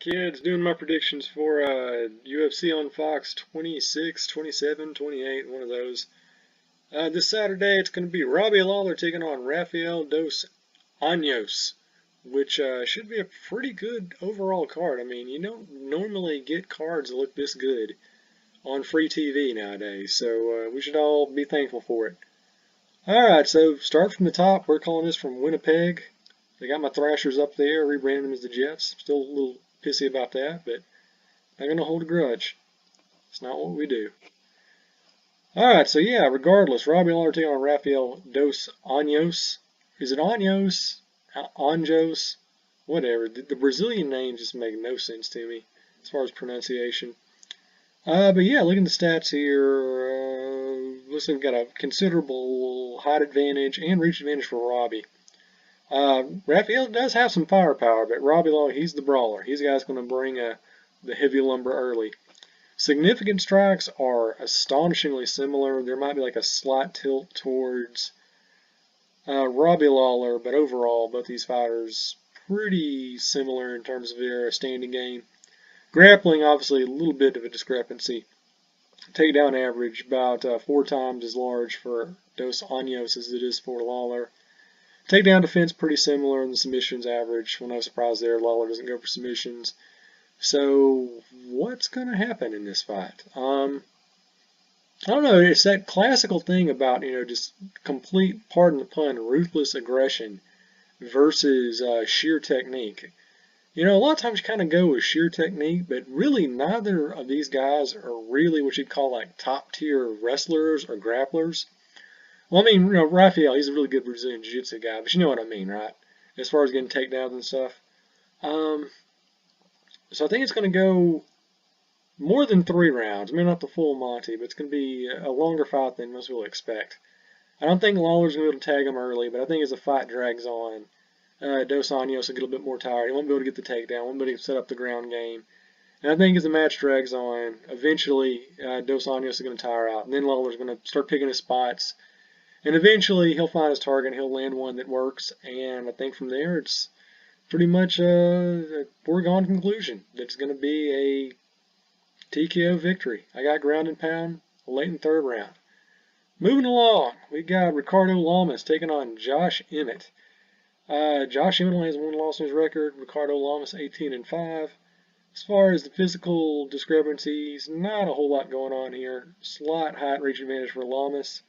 Alright kids, doing my predictions for UFC on Fox 26, 27, 28, one of those. This Saturday it's going to be Robbie Lawler taking on Rafael dos Anjos, which should be a pretty good overall card. I mean, you don't normally get cards that look this good on free TV nowadays, so we should all be thankful for it. Alright, so start from the top. We're calling this from Winnipeg. They got my Thrashers up there, rebranded them as the Jets. Still a little pissy about that, but not going to hold a grudge. It's not what we do. Alright, so yeah, regardless, Robbie Lawler taking on Rafael dos Anjos. Is it Anjos? Anjos? Whatever. The Brazilian names just make no sense to me as far as pronunciation. But yeah, looking at the stats here, looks like we've got a considerable height advantage and reach advantage for Robbie. Rafael does have some firepower, but Robbie Lawler, he's the brawler. He's the guy that's going to bring the heavy lumber early. Significant strikes are astonishingly similar. There might be like a slight tilt towards Robbie Lawler, but overall, both these fighters pretty similar in terms of their standing game. Grappling, obviously, a little bit of a discrepancy. Takedown average about 4 times as large for dos Anjos as it is for Lawler. Takedown defense pretty similar in the submissions average. Well, no surprise there. Lawler doesn't go for submissions. So what's going to happen in this fight? I don't know. It's that classical thing about, just complete, pardon the pun, ruthless aggression versus sheer technique. A lot of times you kind of go with sheer technique, but really neither of these guys are really what you'd call like top tier wrestlers or grapplers. Well, I mean, Rafael, he's a really good Brazilian Jiu-Jitsu guy, but you know what I mean, right? As far as getting takedowns and stuff. So I think it's going to go more than 3 rounds. Maybe not the full Monty, but it's going to be a longer fight than most people expect. I don't think Lawler's going to be able to tag him early, but I think as the fight drags on, dos Anjos will get a bit more tired. He won't be able to get the takedown, won't be able to set up the ground game. And I think as the match drags on, eventually dos Anjos is going to tire out, and then Lawler's going to start picking his spots. And eventually he'll find his target and he'll land one that works, and I think from there it's pretty much a foregone conclusion that it's going to be a TKO victory. I got ground and pound late in the 3rd round. Moving along, we got Ricardo Lamas taking on Josh Emmett. Josh Emmett only has 1 loss in his record. Ricardo Lamas 18-5. As far as the physical discrepancies, not a whole lot going on here. Slight height reach advantage for Lamas.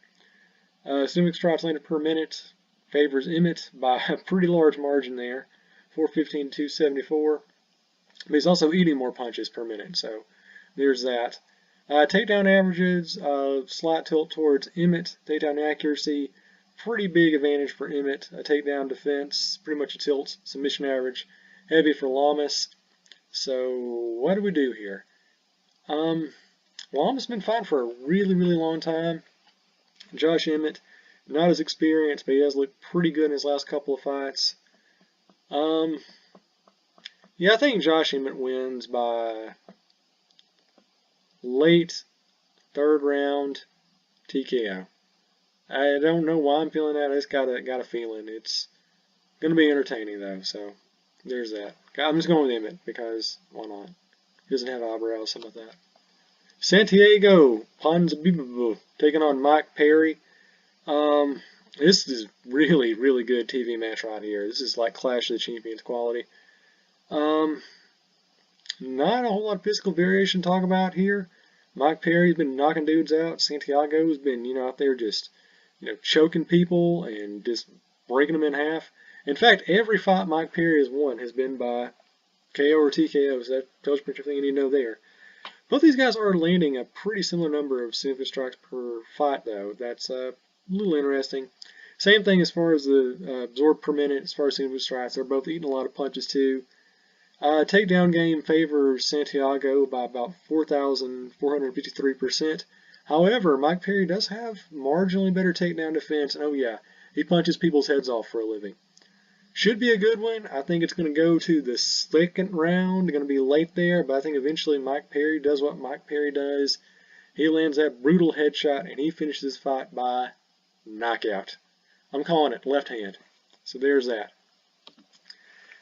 Assuming strikes landed per minute favors Emmett by a pretty large margin there, 415 to 274. But he's also eating more punches per minute, so there's that. Takedown averages, slight tilt towards Emmett. Takedown accuracy, pretty big advantage for Emmett. Takedown defense, pretty much a tilt. Submission average, heavy for Lamas. So what do we do here? Lamas has been fighting for a really, really long time. Josh Emmett, not as experienced, but he has looked pretty good in his last couple of fights. Yeah, I think Josh Emmett wins by late 3rd round TKO. I don't know why I'm feeling that. I just got a feeling. It's going to be entertaining, though, so there's that. I'm just going with Emmett because why not? He doesn't have eyebrows, something like that. Santiago Ponzinibbio taking on Mike Perry. This is really, really good TV match right here. This is like Clash of the Champions quality. Not a whole lot of physical variation to talk about here. Mike Perry's been knocking dudes out. Santiago's been, out there just, choking people and just breaking them in half. In fact, every fight Mike Perry has won has been by KO or TKO, so that tells you everything you need to know there. Both these guys are landing a pretty similar number of significant strikes per fight, though. That's a little interesting. Same thing as far as the absorbed per minute, as far as significant strikes. They're both eating a lot of punches, too. Takedown game favors Santiago by about 4,453%. However, Mike Perry does have marginally better takedown defense, and oh yeah, he punches people's heads off for a living. Should be a good one. I think it's going to go to the 2nd round. Going to be late there, but I think eventually Mike Perry does what Mike Perry does. He lands that brutal headshot, and he finishes this fight by knockout. I'm calling it left hand. So there's that.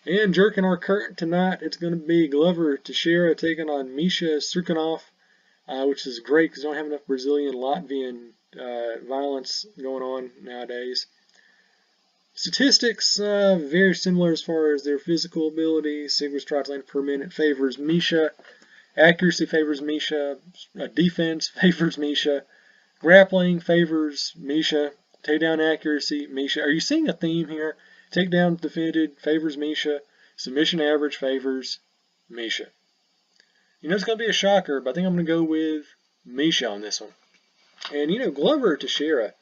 And jerking our curtain tonight, it's going to be Glover Teixeira taking on Misha Cirkunov, which is great because we don't have enough Brazilian Latvian violence going on nowadays. Statistics, very similar as far as their physical ability. Single strikes landed per minute favors Misha. Accuracy favors Misha. Defense favors Misha. Grappling favors Misha. Takedown accuracy, Misha. Are you seeing a theme here? Takedown defended favors Misha. Submission average favors Misha. You know it's going to be a shocker, but I think I'm going to go with Misha on this one. And you know, Glover Teixeira,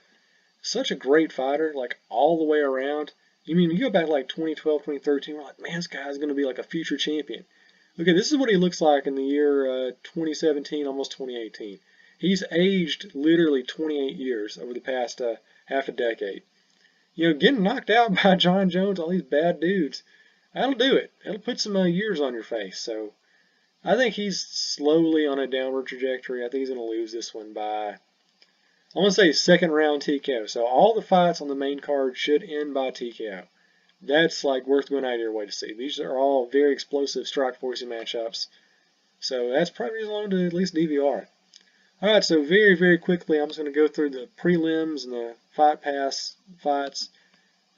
such a great fighter, like all the way around. You mean, you go back to like 2012, 2013, we're like, man, this guy's going to be like a future champion. Okay, this is what he looks like in the year 2017, almost 2018. He's aged literally 28 years over the past half a decade. You know, getting knocked out by John Jones, all these bad dudes, that'll do it. It'll put some years on your face. So I think he's slowly on a downward trajectory. I think he's going to lose this one by, I want to say, second round TKO. So all the fights on the main card should end by TKO. That's like worth going out of your way to see. These are all very explosive strike forcing matchups. So that's probably along to at least DVR. Alright, so very, very quickly, I'm just going to go through the prelims and the Fight Pass fights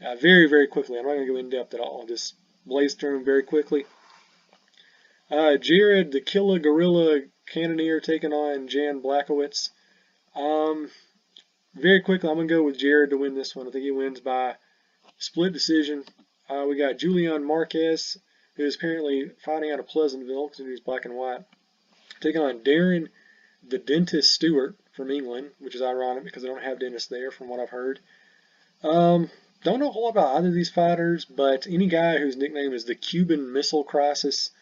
very, very quickly. I'm not going to go in depth at all. I'll just blaze through them very quickly. Gerald, the Killer Gorilla Cannoneer, taking on Jan Blachowicz. Very quickly, I'm going to go with Gerald to win this one. I think he wins by split decision. We got Julian Marquez, who is apparently fighting out of Pleasantville because he's black and white, taking on Darren the Dentist Stewart from England, which is ironic because they don't have dentists there from what I've heard. Don't know a whole lot about either of these fighters, but any guy whose nickname is the Cuban Missile Crisis,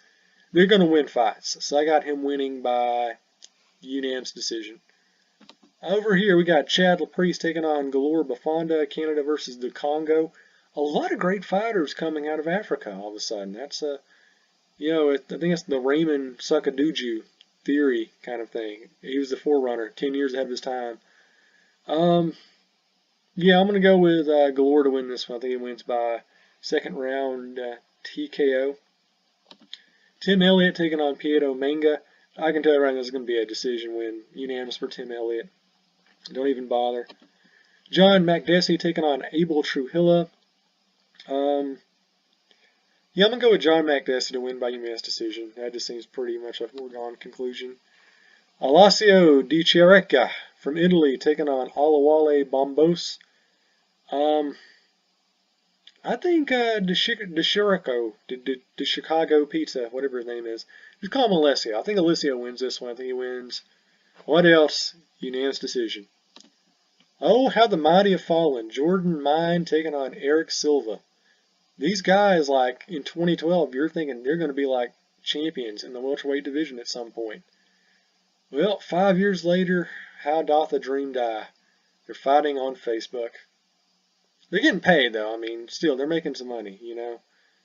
they're going to win fights. So I got him winning by unanimous decision. Over here we got Chad Laprise taking on Galore Bafanda, Canada versus the Congo. A lot of great fighters coming out of Africa all of a sudden. That's you know, I think it's the Raymond Sakaduju theory kind of thing. He was the forerunner, 10 years ahead of his time. Yeah, I'm going to go with Galore to win this one. I think he wins by second round TKO. Tim Elliott taking on Pietro Manga. I can tell you right now this is going to be a decision win. Unanimous for Tim Elliott. Don't even bother. John Makdessi taking on Abel Trujillo. Yeah, I'm going to go with John Makdessi to win by unanimous decision. That just seems pretty much a foregone conclusion. Alessio Di Chiareca from Italy taking on Alawale Bombos. I think the Chicago Pizza, whatever his name is, just call him Alessio. I think Alessio wins this one. I think he wins. What else? Unanimous decision. Oh, how the mighty have fallen. Jordan Mine taking on Eric Silva. These guys, like, in 2012, you're thinking they're going to be like champions in the welterweight division at some point. Well, 5 years later, how doth a dream die? They're fighting on Facebook. They're getting paid, though. I mean, still, they're making some money, you know.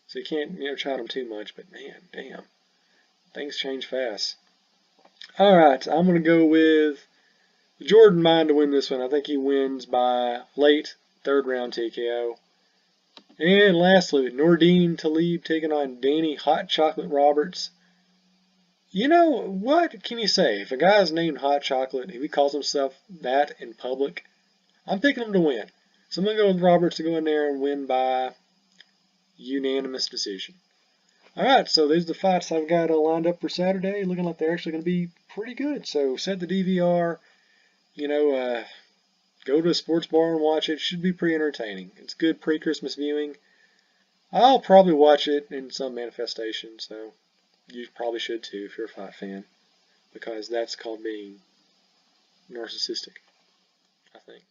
So you can't, chide them too much. But, man, damn. Things change fast. Alright, I'm going to go with Jordan Mine to win this one. I think he wins by late third round TKO. And lastly, Nordine Talib taking on Danny Hot Chocolate Roberts. You know, what can you say? If a guy's named Hot Chocolate, if he calls himself that in public, I'm picking him to win. So I'm going to go with Roberts to go in there and win by unanimous decision. Alright, so there's the fights I've got lined up for Saturday. Looking like they're actually going to be pretty good. So set the DVR, go to a sports bar and watch it. Should be pretty entertaining. It's good pre-Christmas viewing. I'll probably watch it in some manifestation, so you probably should too if you're a fight fan, because that's called being narcissistic, I think.